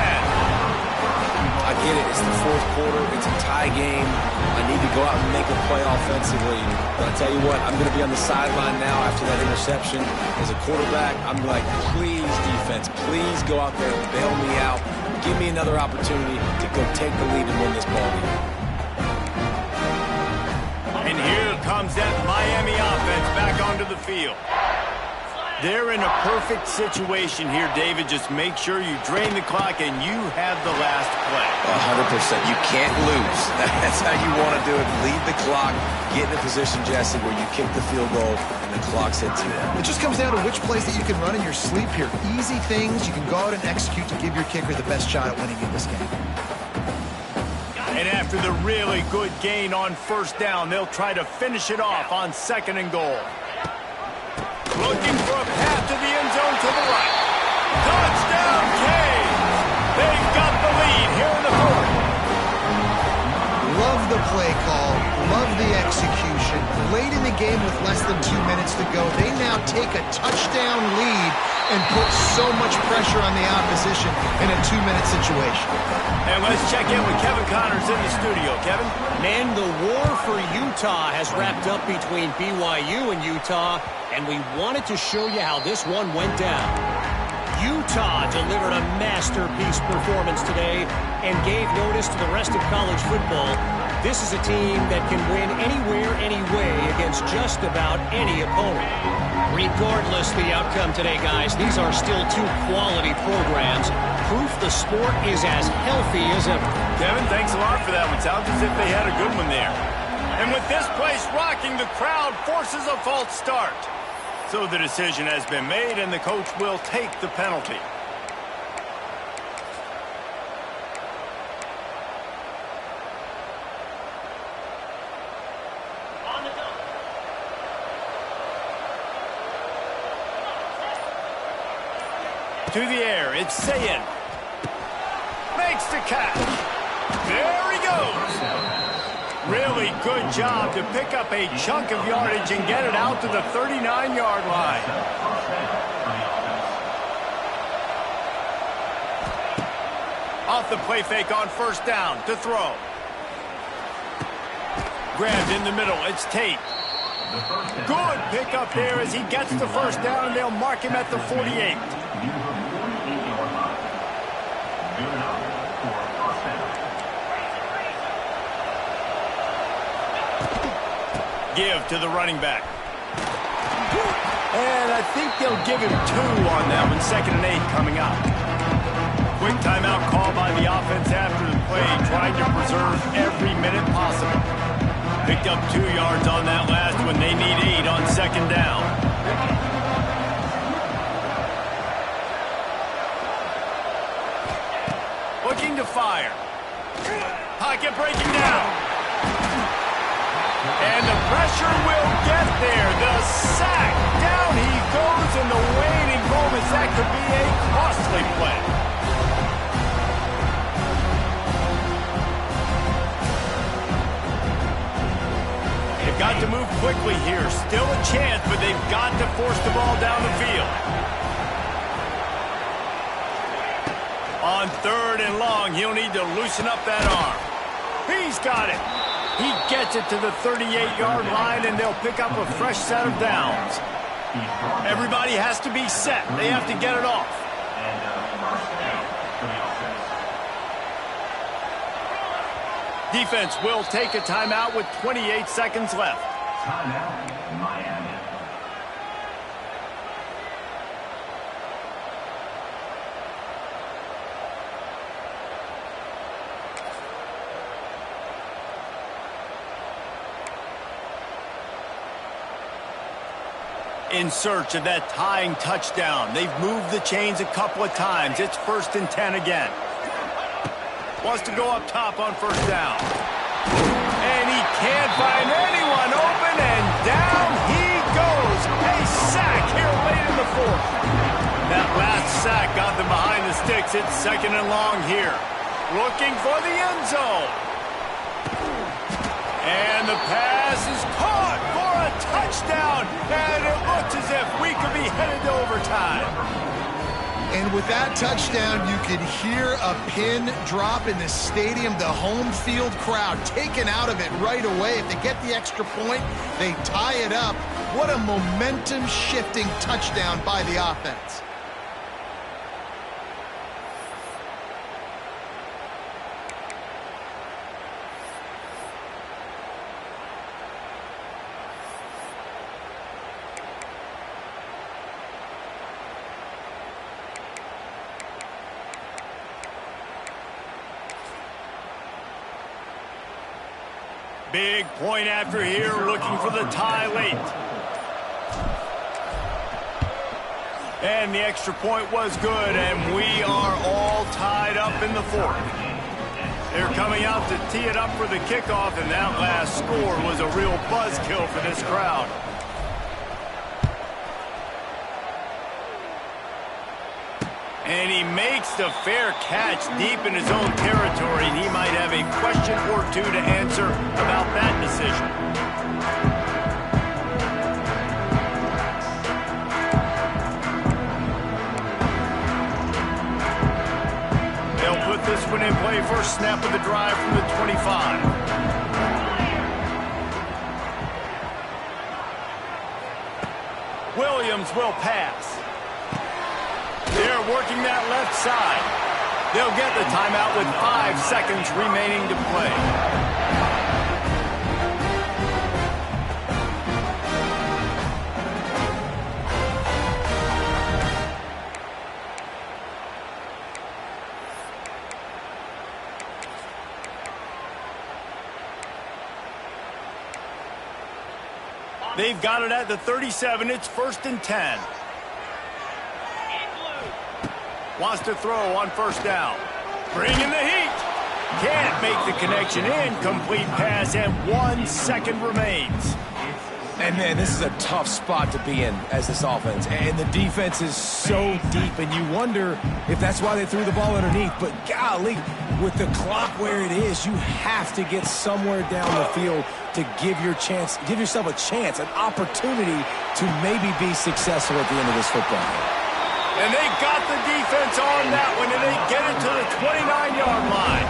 I get it. It's the fourth quarter. It's a tie game. I need to go out and make a play offensively. But I tell you what, I'm going to be on the sideline now after that interception. As a quarterback, I'm like, please, defense, please go out there and bail me out. Give me another opportunity to go take the lead and win this ball game. And here comes that Miami offense back onto the field. They're in a perfect situation here, David. Just make sure you drain the clock and you have the last play. 100%. You can't lose. That's how you want to do it. Lead the clock. Get in a position, Jesse, where you kick the field goal and the clock's at 2. It just comes down to which plays that you can run in your sleep here. Easy things you can go out and execute to give your kicker the best shot at winning in this game. And after the really good gain on first down, they'll try to finish it off on second and goal. Looking for a path to the end zone to the right. Touchdown, Canes! They've got the lead here in the fourth. Love the play call. Love the execution. Late in the game with less than 2 minutes to go, they now take a touchdown lead and put so much pressure on the opposition in a 2-minute situation. And let's check in with Kevin Connors in the studio. Kevin? Man, the war for Utah has wrapped up between BYU and Utah, and we wanted to show you how this one went down. Utah delivered a masterpiece performance today and gave notice to the rest of college football. This is a team that can win anywhere, any way against just about any opponent. Regardless the outcome today, guys, these are still two quality programs. Proof the sport is as healthy as ever. Kevin, thanks a lot for that one. Sounds as if they had a good one there. And with this place rocking, the crowd forces a false start. So the decision has been made, and the coach will take the penalty. To the air, it's Sayin. Makes the catch. There he goes. Really good job to pick up a chunk of yardage and get it out to the 39-yard line. Off the play fake on first down to throw. Grabbed in the middle, it's Tate. Good pickup there as he gets the first down, and they'll mark him at the 48. Give to the running back. And I think they'll give him 2 on that one. 2nd and 8 coming up. Quick timeout call by the offense after the play, trying to preserve every minute possible. Picked up 2 yards on that last one. They need 8 on 2nd down. Looking to fire. Pocket breaking down. And the pressure will get there. The sack. Down he goes in the waning moments as that could be a costly play. They've got to move quickly here. Still a chance, but they've got to force the ball down the field. On 3rd and long, he'll need to loosen up that arm. He's got it. He gets it to the 38-yard line, and they'll pick up a fresh set of downs. Everybody has to be set. They have to get it off. Defense will take a timeout with 28 seconds left. Timeout, Miami. In search of that tying touchdown. They've moved the chains a couple of times. It's 1st and 10 again. Wants to go up top on 1st down. And he can't find anyone open, and down he goes. A sack here late in the 4th. That last sack got them behind the sticks. It's 2nd and long here. Looking for the end zone. And the pass is caught for a touchdown. And it looks as if we could be headed to overtime. And with that touchdown, you could hear a pin drop in the stadium. The home field crowd taken out of it right away. If they get the extra point, they tie it up. What a momentum-shifting touchdown by the offense. Big point after here, looking for the tie late. And the extra point was good, and we are all tied up in the 4th. They're coming out to tee it up for the kickoff, and that last score was a real buzzkill for this crowd. And he makes the fair catch deep in his own territory. He might have a question or two to answer about that decision. They'll put this one in play. First snap of the drive from the 25. Williams will pass. They're working that left side. They'll get the timeout with 5 seconds remaining to play. They've got it at the 37. It's 1st and 10. Wants to throw on 1st down. Bringing the heat. Can't make the connection. Incomplete pass, and 1 second remains. And, man, this is a tough spot to be in as this offense. And the defense is so deep, and you wonder if that's why they threw the ball underneath. But, golly, with the clock where it is, you have to get somewhere down the field to give yourself a chance, an opportunity to maybe be successful at the end of this football game. And they got the defense on that one, and they get it to the 29-yard line.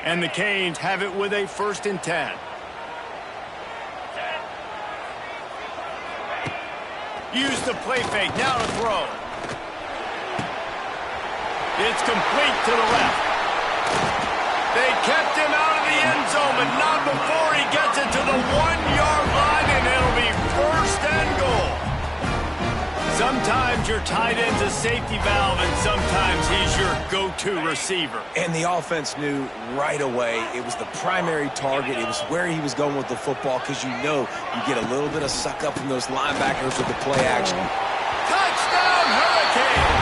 And the Canes have it with a 1st and 10. Use the play fake, now to throw. It's complete to the left. They kept him out of the end zone, but not before he gets it to the 1-yard line, and it'll be 1st and goal. Some Sometimes your tight end's a safety valve, and sometimes he's your go-to receiver. And the offense knew right away it was the primary target. It was where he was going with the football, because you know you get a little bit of suck up from those linebackers with the play action. Touchdown, Hurricane!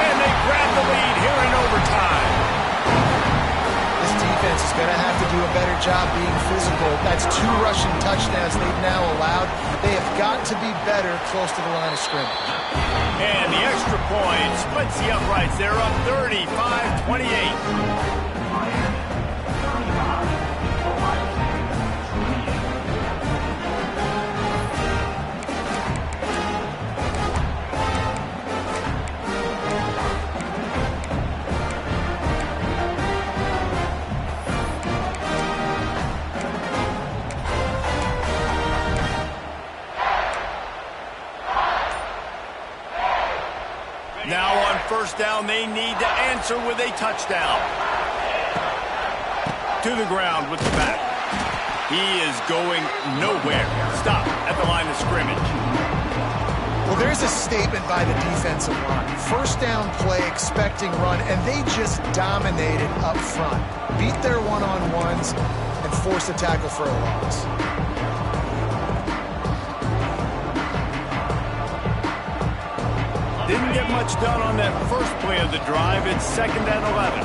And they grab the lead here in overtime. This defense is going to have to do a better job being physical. That's 2 rushing touchdowns they've now allowed. They have got to be better close to the line of scrimmage. And the extra point splits the uprights. They're up 35-28. Now on first down, they need to answer with a touchdown. To the ground with the back. He is going nowhere. Stop at the line of scrimmage. Well, there's a statement by the defensive line. First down play, expecting run, and they just dominated up front. Beat their one-on-ones and forced a tackle for a loss. Didn't get much done on that first play of the drive. It's 2nd and 11.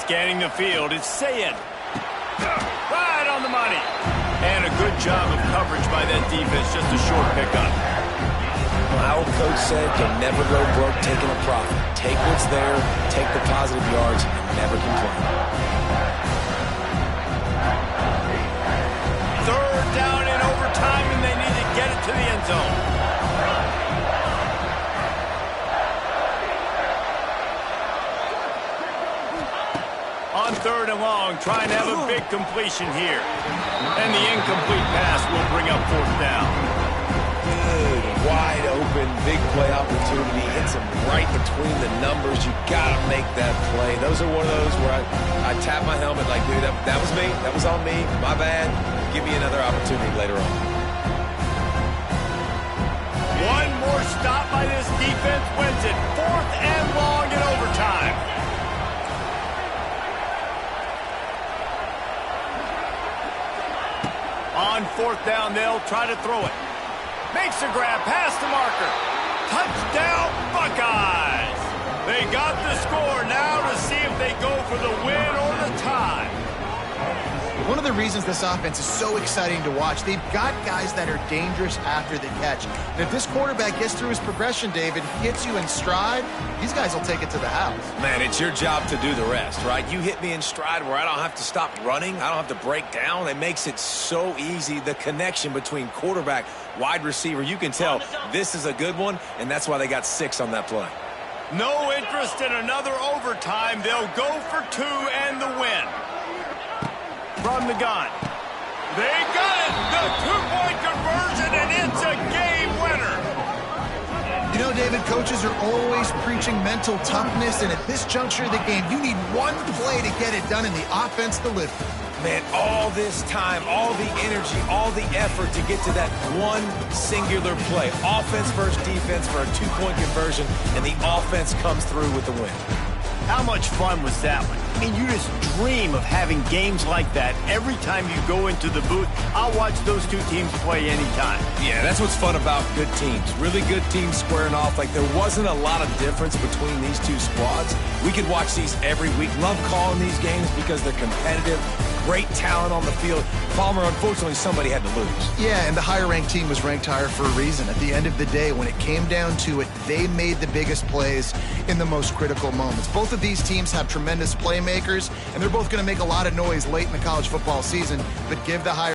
Scanning the field, it's Sayed. Right on the money. And a good job of coverage by that defense, just a short pickup. My old coach said you'll never go broke taking a profit. Take what's there, take the positive yards, and never complain. 3rd down in overtime, and they need to get it to the end zone. On 3rd and long, trying to have a big completion here. And the incomplete pass will bring up 4th down. Good, wide open, big play opportunity. Hits him right between the numbers. You got to make that play. Those are one of those where I tap my helmet like, dude, that was me. That was on me. My bad. Give me another opportunity later on. One more stop by this defense wins it. 4th and long in overtime. On 4th down, they'll try to throw it. Makes a grab past the marker. Touchdown, Buckeyes! They got the score now to see if they go for the win or the tie. One of the reasons this offense is so exciting to watch, they've got guys that are dangerous after the catch. And if this quarterback gets through his progression, David, hits you in stride, these guys will take it to the house. Man, it's your job to do the rest, right? You hit me in stride where I don't have to stop running. I don't have to break down. It makes it so easy. The connection between quarterback, wide receiver, you can tell this is a good one, and that's why they got 6 on that play. No interest in another overtime. They'll go for 2 and the win. From the gun. They got it! The 2-point conversion, and it's a game winner! You know, David, coaches are always preaching mental toughness, and at this juncture of the game, you need one play to get it done, and the offense delivered. Man, all this time, all the energy, all the effort to get to that one singular play. Offense versus defense for a 2-point conversion, and the offense comes through with the win. How much fun was that one? I mean, you just dream of having games like that every time you go into the booth. I'll watch those 2 teams play anytime. Yeah, that's what's fun about good teams. Really good teams squaring off. Like, there wasn't a lot of difference between these 2 squads. We could watch these every week. Love calling these games because they're competitive. Great talent on the field. Palmer, unfortunately, somebody had to lose. Yeah, and the higher-ranked team was ranked higher for a reason. At the end of the day, when it came down to it, they made the biggest plays in the most critical moments. Both of these teams have tremendous playmakers, and they're both going to make a lot of noise late in the college football season, but give the higher